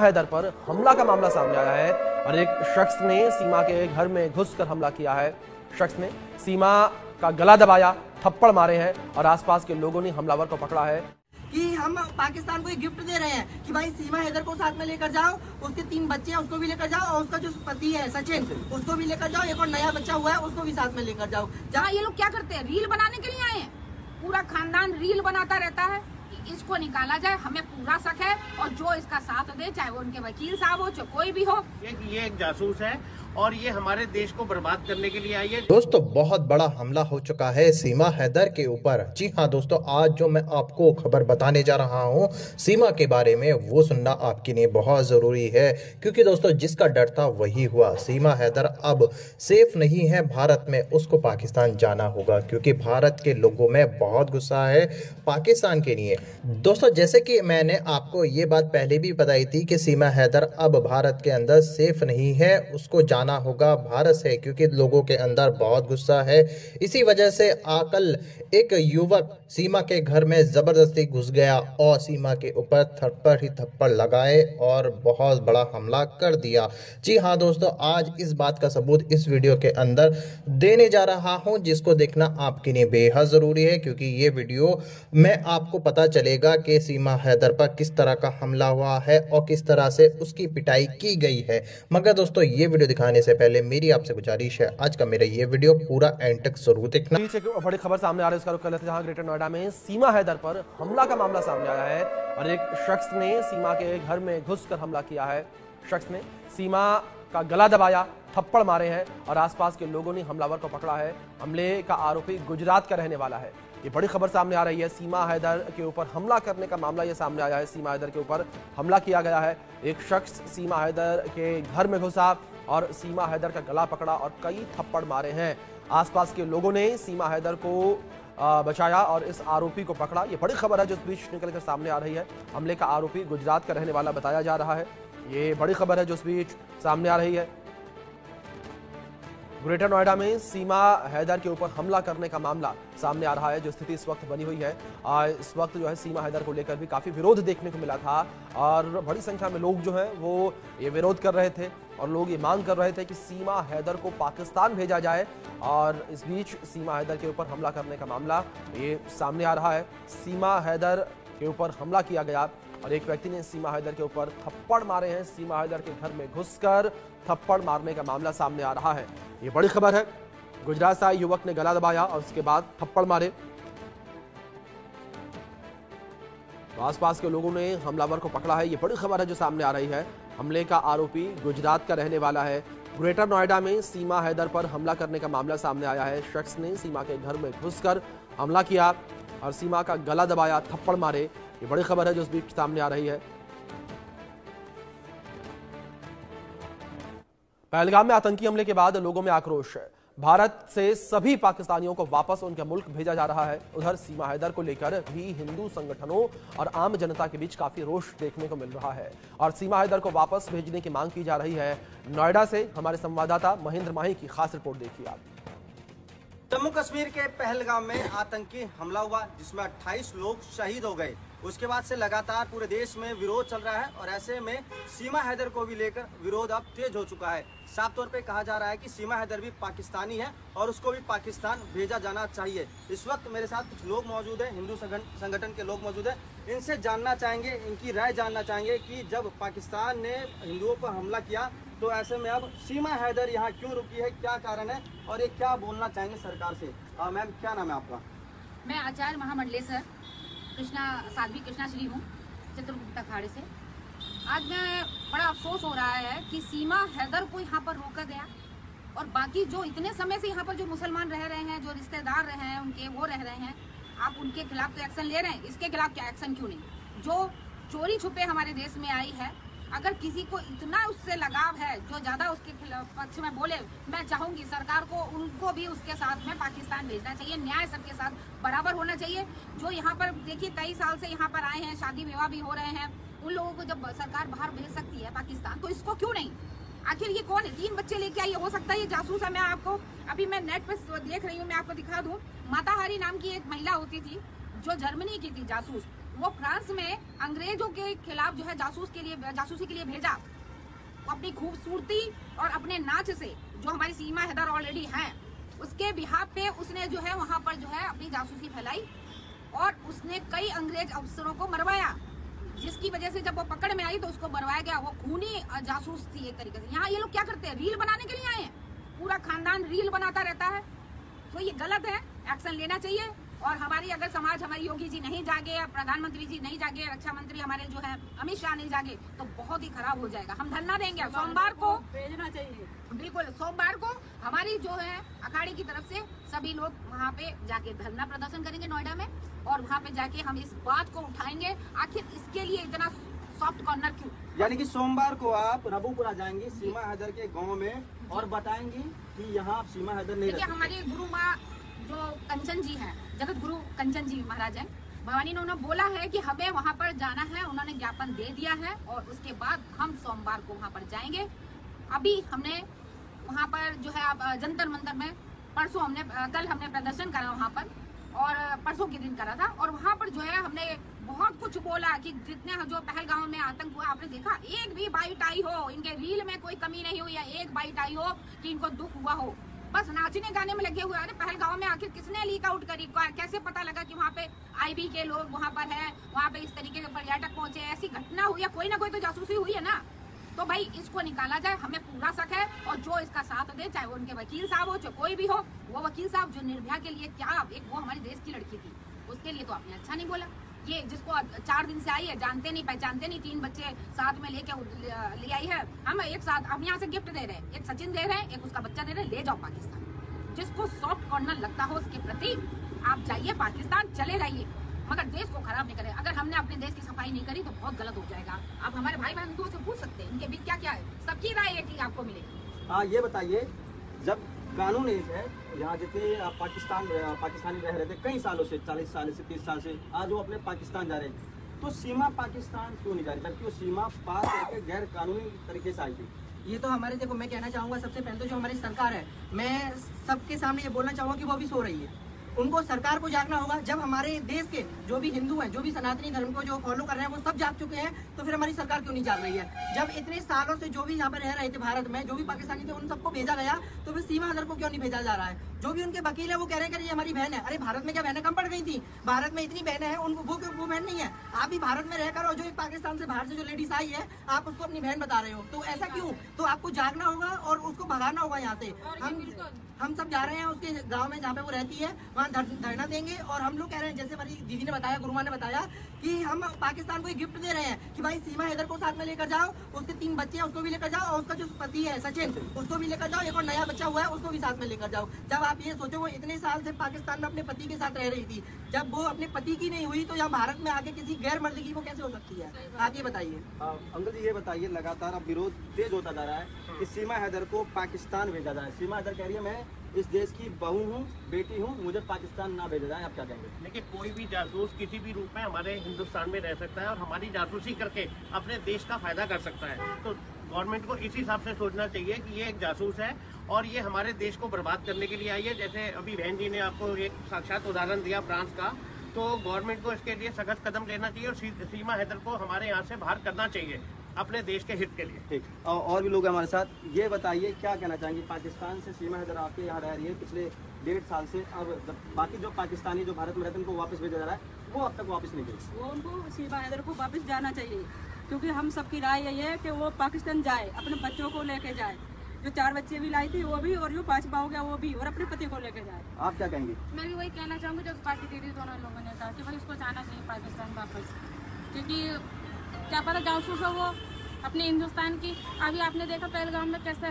हैदर पर हमला का मामला सामने आया है और एक शख्स ने सीमा के घर में घुसकर हमला किया है। शख्स ने सीमा का गला दबाया, थप्पड़ मारे हैं और आसपास के लोगों ने हमलावर को पकड़ा है कि हम पाकिस्तान को एक गिफ्ट दे रहे हैं कि भाई सीमा हैदर को साथ में लेकर जाओ, उसके 3 बच्चे हैं उसको भी लेकर जाओ, और उसका जो पति है सचिन उसको भी लेकर जाओ, एक और नया बच्चा हुआ है उसको भी साथ में लेकर जाओ। जहाँ ये लोग क्या करते हैं, रील बनाने के लिए आए हैं। पूरा खानदान रील बनाता रहता है। इसको निकाला जाए, हमें पूरा शक है, और जो इसका साथ दे, चाहे वो उनके वकील साहब हो, चाहे कोई भी हो। ये एक जासूस है और ये हमारे देश को बर्बाद करने के लिए आई है। दोस्तों, बहुत बड़ा हमला हो चुका है सीमा हैदर के ऊपर। जी हाँ दोस्तों, आज जो मैं आपको खबर बताने जा रहा हूँ सीमा के बारे में, वो सुनना आपके लिए बहुत ज़रूरी है, क्योंकि दोस्तों जिसका डर था वही हुआ। सीमा हैदर अब सेफ नहीं है भारत में, उसको पाकिस्तान जाना होगा, क्योंकि भारत के लोगों में बहुत गुस्सा है पाकिस्तान के लिए। दोस्तों, जैसे कि मैंने आपको ये बात पहले भी बताई थी कि सीमा हैदर अब भारत के अंदर सेफ नहीं है, उसको जाना होगा भारत से, क्योंकि लोगों के अंदर बहुत गुस्सा है। इसी वजह से कल एक युवक सीमा के घर में जबरदस्ती घुस गया और सीमा के ऊपर थप्पड़ ही थप्पड़ लगाए और बहुत बड़ा हमला कर दिया। जी हाँ दोस्तों, आज इस बात का सबूत इस वीडियो के अंदर देने जा रहा हूं, जिसको देखना आपके लिए बेहद जरूरी है, क्योंकि ये वीडियो में आपको पता चलेगा कि सीमा हैदर पर किस तरह का हमला हुआ है और किस तरह से उसकी पिटाई की गई है। मगर दोस्तों, ये वीडियो दिखाने से पहले मेरी आपसे गुजारिश है, आज का मेरा ये वीडियो पूरा एंड तक जरूर देखना। एक बड़ी खबर सामने आ रही है, उसका रुख कर लेते हैं, जहां ग्रेटर नोएडा में सीमा हैदर पर हमला का मामला सामने आया है और एक शख्स ने सीमा के घर में घुसकर हमला किया है। शख्स ने सीमा का गला दबाया, थप्पड़ मारे हैं और आसपास के लोगों ने हमलावर को पकड़ा है। हमले का आरोपी गुजरात का रहने वाला है। ये बड़ी खबर सामने आ रही है, सीमा हैदर के ऊपर हमला करने का मामला ये सामने आया है। सीमा हैदर के ऊपर हमला किया गया है। एक शख्स सीमा हैदर के घर में घुसा और सीमा हैदर का गला पकड़ा और कई थप्पड़ मारे हैं। आसपास के लोगों ने सीमा हैदर को बचाया और इस आरोपी को पकड़ा। ये बड़ी खबर है जो इस बीच निकलकर सामने आ रही है। हमले का आरोपी गुजरात का रहने वाला बताया जा रहा है। ये बड़ी खबर है जो इस बीच सामने आ रही है। ग्रेटर नोएडा में सीमा हैदर के ऊपर हमला करने का मामला सामने आ रहा है। जो स्थिति इस वक्त बनी हुई है, इस वक्त जो है सीमा हैदर को लेकर भी काफी विरोध देखने को मिला था और बड़ी संख्या में लोग जो हैं वो ये विरोध कर रहे थे और लोग ये मांग कर रहे थे कि सीमा हैदर को पाकिस्तान भेजा जाए। और इस बीच सीमा हैदर के ऊपर हमला करने का मामला ये सामने आ रहा है। सीमा हैदर के ऊपर हमला किया गया और एक व्यक्ति ने सीमा हैदर के ऊपर थप्पड़ मारे हैं। सीमा हैदर के घर में घुसकर थप्पड़ मारने का मामला सामने आ रहा है। ये बड़ी खबर है। गुजरात से आए युवक ने गला दबाया और उसके बाद थप्पड़ मारे। तो आसपास के लोगों ने हमलावर को पकड़ा है। ये बड़ी खबर है जो सामने आ रही है। हमले का आरोपी गुजरात का रहने वाला है। ग्रेटर नोएडा में सीमा हैदर पर हमला करने का मामला सामने आया है। शख्स ने सीमा के घर में घुसकर हमला किया और सीमा का गला दबाया, थप्पड़ मारे। ये बड़ी खबर है जो इस बीच सामने आ रही है। पहलगाम में आतंकी हमले के बाद लोगों में आक्रोश है। भारत से सभी पाकिस्तानियों को वापस उनके मुल्क भेजा जा रहा है। उधर सीमा हैदर को लेकर भी हिंदू संगठनों और आम जनता के बीच काफी रोष देखने को मिल रहा है और सीमा हैदर को वापस भेजने की मांग की जा रही है। नोएडा से हमारे संवाददाता महेंद्र माही की खास रिपोर्ट देखिए आप। जम्मू कश्मीर के पहलगाम में आतंकी हमला हुआ, जिसमें 28 लोग शहीद हो गए। उसके बाद से लगातार पूरे देश में विरोध चल रहा है और ऐसे में सीमा हैदर को भी लेकर विरोध अब तेज हो चुका है। साफ तौर पे कहा जा रहा है कि सीमा हैदर भी पाकिस्तानी है और उसको भी पाकिस्तान भेजा जाना चाहिए। इस वक्त मेरे साथ कुछ लोग मौजूद हैं, हिंदू संगठन के लोग मौजूद हैं। इनसे जानना चाहेंगे, इनकी राय जानना चाहेंगे कि जब पाकिस्तान ने हिंदुओं पर हमला किया तो ऐसे में अब सीमा हैदर यहाँ क्यों रुकी है, क्या कारण है और ये क्या बोलना चाहेंगे सरकार से। मैम, क्या नाम है आपका? मैं आचार्य महामंडलेश्वर साध्वी कृष्णाश्री हूँ, चित्रकूट अखाड़े से। आज मैं बड़ा अफसोस हो रहा है कि सीमा हैदर को यहाँ पर रोका गया और बाकी जो इतने समय से यहाँ पर जो मुसलमान रह रहे हैं, जो रिश्तेदार रहे हैं उनके, वो रह रहे हैं। आप उनके खिलाफ तो एक्शन ले रहे हैं, इसके खिलाफ क्या एक्शन क्यों नहीं? जो चोरी छुपे हमारे देश में आई है, अगर किसी को इतना उससे लगाव है जो ज्यादा उसके पक्ष में बोले, मैं चाहूंगी सरकार को उनको भी उसके साथ में पाकिस्तान भेजना चाहिए। न्याय सबके साथ बराबर होना चाहिए। जो यहाँ पर देखिए कई साल से यहाँ पर आए हैं, शादी विवाह भी हो रहे हैं, उन लोगों को जब सरकार बाहर भेज सकती है पाकिस्तान, तो इसको क्यों नहीं? आखिर ये कौन है? 3 बच्चे लेके आई, हो सकता है ये जासूस है। मैं आपको अभी मैं नेट पे देख रही हूँ, मैं आपको दिखा दूँ। माताहारी नाम की एक महिला होती थी जो जर्मनी की थी, जासूस। वो फ्रांस में अंग्रेजों के खिलाफ जो है जासूसी के लिए भेजा। अपनी खूबसूरती और अपने नाच से जो हमारी सीमा हैदर ऑलरेडी है, उसके बिहाफ पे उसने जो है वहाँ पर जो है अपनी जासूसी फैलाई और उसने कई अंग्रेज अफसरों को मरवाया, जिसकी वजह से जब वो पकड़ में आई तो उसको मरवाया गया। वो खूनी जासूस थी एक तरीके से। यहाँ ये लोग क्या करते हैं, रील बनाने के लिए आए हैं, पूरा खानदान रील बनाता रहता है। तो ये गलत है, एक्शन लेना चाहिए। और हमारी अगर समाज, हमारी योगी जी नहीं जागे, प्रधानमंत्री जी नहीं जागे, रक्षा मंत्री हमारे जो है अमित शाह नहीं जागे, तो बहुत ही खराब हो जाएगा। हम धरना देंगे सोमवार को, भेजना चाहिए बिल्कुल। सोमवार को हमारी जो है अखाड़े की तरफ से सभी लोग वहाँ पे जाके धरना प्रदर्शन करेंगे नोएडा में, और वहाँ पे जाके हम इस बात को उठाएंगे, आखिर इसके लिए इतना सॉफ्ट कॉर्नर क्यों। यानी कि सोमवार को आप रबूपुरा जाएंगी सीमा हैदर के गांव में और बताएंगी कि यहाँ सीमा हैदर नहीं रहती। हमारी गुरु माँ जो कंचन जी हैं, जगत गुरु कंचन जी महाराज हैं, भवानी ने उन्होंने बोला है कि हमें वहाँ पर जाना है। उन्होंने ज्ञापन दे दिया है और उसके बाद हम सोमवार को वहाँ पर जाएंगे। अभी हमने वहाँ पर जो है जंतर मंतर में परसों कल हमने प्रदर्शन करा वहाँ पर, और परसों के दिन करा था। और वहाँ पर जो है हमने बहुत कुछ बोला कि जितने जो पहलगाम में आतंक हुआ, आपने देखा एक भी बाइट आई हो, इनके रील में कोई कमी नहीं हुई, या एक बाइट आई हो कि इनको दुख हुआ हो, बस नाचने गाने में लगे हुए। अरे पहलगाम में आखिर किसने लीक आउट करी, कैसे पता लगा कि वहाँ पे आईबी के लोग वहाँ पर हैं, वहाँ पे इस तरीके के पर्यटक पहुंचे, ऐसी घटना हुई है, कोई ना कोई तो जासूसी हुई है ना। तो भाई इसको निकाला जाए, हमें पूरा शक है। और जो इसका साथ दे, चाहे वो उनके वकील साहब हो, चाहे कोई भी हो, वो वकील साहब जो निर्भया के लिए क्या वो हमारे देश की लड़की थी, उसके लिए तो आपने अच्छा नहीं बोला। ये जिसको 4 दिन से आई है, जानते नहीं पहचानते नहीं, 3 बच्चे साथ में लेके ले आई है, हम एक साथ हम यहाँ से गिफ्ट दे रहे हैं, एक सचिन दे रहे हैं, एक उसका बच्चा दे रहे हैं, ले जाओ पाकिस्तान। जिसको सॉफ्ट कॉर्नर लगता हो उसके प्रति आप जाइए पाकिस्तान, चले जाइए, मगर देश को खराब नहीं करें। अगर हमने अपने देश की सफाई नहीं करी तो बहुत गलत हो जाएगा। आप हमारे भाई बहनों से पूछ सकते हैं, इनके बीच क्या क्या है, सबकी राय एक ही आपको मिलेगी। हाँ, ये बताइए, जब कानून एक है, यहाँ जितने पाकिस्तानी रह रहे थे कई सालों से, 40 साल से, 30 साल से, आज वो अपने पाकिस्तान जा रहे हैं, तो सीमा पाकिस्तान क्यों नहीं जा रही, जबकि वो सीमा पार करके गैर कानूनी तरीके से आई थी। ये तो हमारे, देखो मैं कहना चाहूँगा सबसे पहले तो जो हमारी सरकार है, मैं सबके सामने ये बोलना चाहूँगा कि वो अभी सो रही है। उनको सरकार को जागना होगा। जब हमारे देश के जो भी हिंदू हैं, जो भी सनातनी धर्म को जो फॉलो कर रहे हैं, वो सब जाग चुके हैं, तो फिर हमारी सरकार क्यों नहीं जाग रही है। जब इतने सालों से जो भी यहाँ पर रह रहे थे भारत में, जो भी पाकिस्तानी थे, उन सबको भेजा गया, तो फिर सीमा हैदर को क्यों नहीं भेजा जा रहा है। जो भी उनके वकील है वो कह रहे हैं कि ये हमारी बहन है। अरे भारत में क्या बहनें कम पड़ गई थी? भारत में इतनी बहनें हैं, उनको वो बहन नहीं है। आप भी भारत में रहकर, और जो एक पाकिस्तान से बाहर से जो लेडीज आई है, आप उसको अपनी बहन बता रहे हो, तो ऐसा क्यों? तो आपको जागना होगा और उसको भगाना होगा यहाँ से। हम सब जा रहे हैं उसके गांव में जहाँ पे वो रहती है, वहाँ धरना देंगे। और हम लोग कह रहे हैं, जैसे हमारी दीदी ने बताया, गुरुमा ने बताया, कि हम पाकिस्तान को एक गिफ्ट दे रहे हैं कि भाई सीमा हैदर को साथ में लेकर जाओ, उसके 3 बच्चे हैं उसको भी लेकर जाओ, और उसका जो पति है सचिन उसको भी लेकर जाओ, एक और नया बच्चा हुआ है उसको भी साथ में लेकर जाओ। जब आप ये सोचो, वो इतने साल से पाकिस्तान में अपने पति के साथ रह रही थी, जब वो अपने पति की नहीं हुई तो यहाँ भारत में आके किसी गैर मर्द की वो कैसे हो सकती है? आप ये बताइए। अंकल जी, ये बताइए, लगातार अब विरोध तेज होता जा रहा है कि सीमा हैदर को पाकिस्तान भेजा जाए। सीमा हैदर कह रही है, मैं इस देश की बहू हूँ, बेटी हूँ, मुझे पाकिस्तान ना भेजा जाए। आप क्या कहेंगे? देखिए, कोई भी जासूस किसी भी रूप में हमारे हिंदुस्तान में रह सकता है और हमारी जासूसी करके अपने देश का फायदा कर सकता है। तो गवर्नमेंट को इस हिसाब से सोचना चाहिए कि ये एक जासूस है और ये हमारे देश को बर्बाद करने के लिए आई है। जैसे अभी बहन जी ने आपको एक साक्षात उदाहरण दिया फ्रांस का, तो गवर्नमेंट को इसके लिए सख्त कदम लेना चाहिए और सीमा हैदर को हमारे यहाँ से बाहर करना चाहिए अपने देश के हित के लिए। ठीक, और भी लोग हमारे साथ, ये बताइए क्या कहना चाहेंगे? पाकिस्तान से सीमा हैदर आपके यहाँ रह रही है पिछले 1.5 साल से, अब बाकी जो पाकिस्तानी जो भारत में रहते हैं उनको वापस भेजा जा रहा है, वो अब तक वापस नहीं गई। वो उनको सीमा हैदर को वापस जाना चाहिए, क्योंकि हम सबकी राय यही है कि वो पाकिस्तान जाए, अपने बच्चों को लेके जाए। जो 4 बच्चे भी लाई थी वो भी, और जो 5वां हो गया वो भी, और अपने पति को लेके जाए। आप क्या कहेंगे? मैं भी वही कहना चाहूँगी जो बाकी दीदी दोनों लोगों ने कहा कि भाई उसको जाना चाहिए पाकिस्तान वापस, क्योंकि क्या पता जासूस हो वो अपने हिंदुस्तान की। अभी आपने देखा पहलगाम में कैसे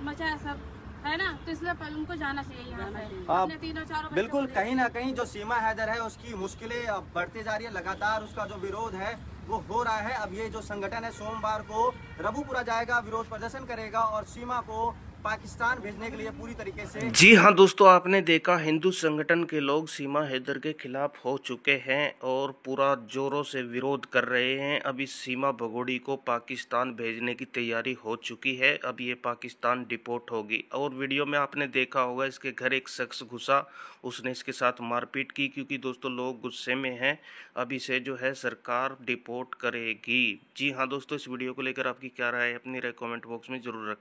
मचा है सब, है ना, तो इसलिए उनको जाना चाहिए यहाँ से अपने 3-4 बिल्कुल। कहीं ना कहीं जो सीमा हैदर है उसकी मुश्किलें अब बढ़ती जा रही है, लगातार उसका जो विरोध है वो हो रहा है। अब ये जो संगठन है सोमवार को रबूपुरा जाएगा, विरोध प्रदर्शन करेगा और सीमा को पाकिस्तान भेजने के लिए पूरी तरीके से। जी हाँ दोस्तों, आपने देखा हिंदू संगठन के लोग सीमा हैदर के खिलाफ हो चुके हैं और पूरा जोरों से विरोध कर रहे हैं। अभी सीमा भगोड़ी को पाकिस्तान भेजने की तैयारी हो चुकी है। अब ये पाकिस्तान डिपोर्ट होगी। और वीडियो में आपने देखा होगा इसके घर एक शख्स घुसा, उसने इसके साथ मारपीट की, क्योंकि दोस्तों लोग गुस्से में हैं। अभी से जो है सरकार डिपोर्ट करेगी। जी हाँ दोस्तों, इस वीडियो को लेकर आपकी क्या राय है, अपनी राय कमेंट बॉक्स में जरूर रखें।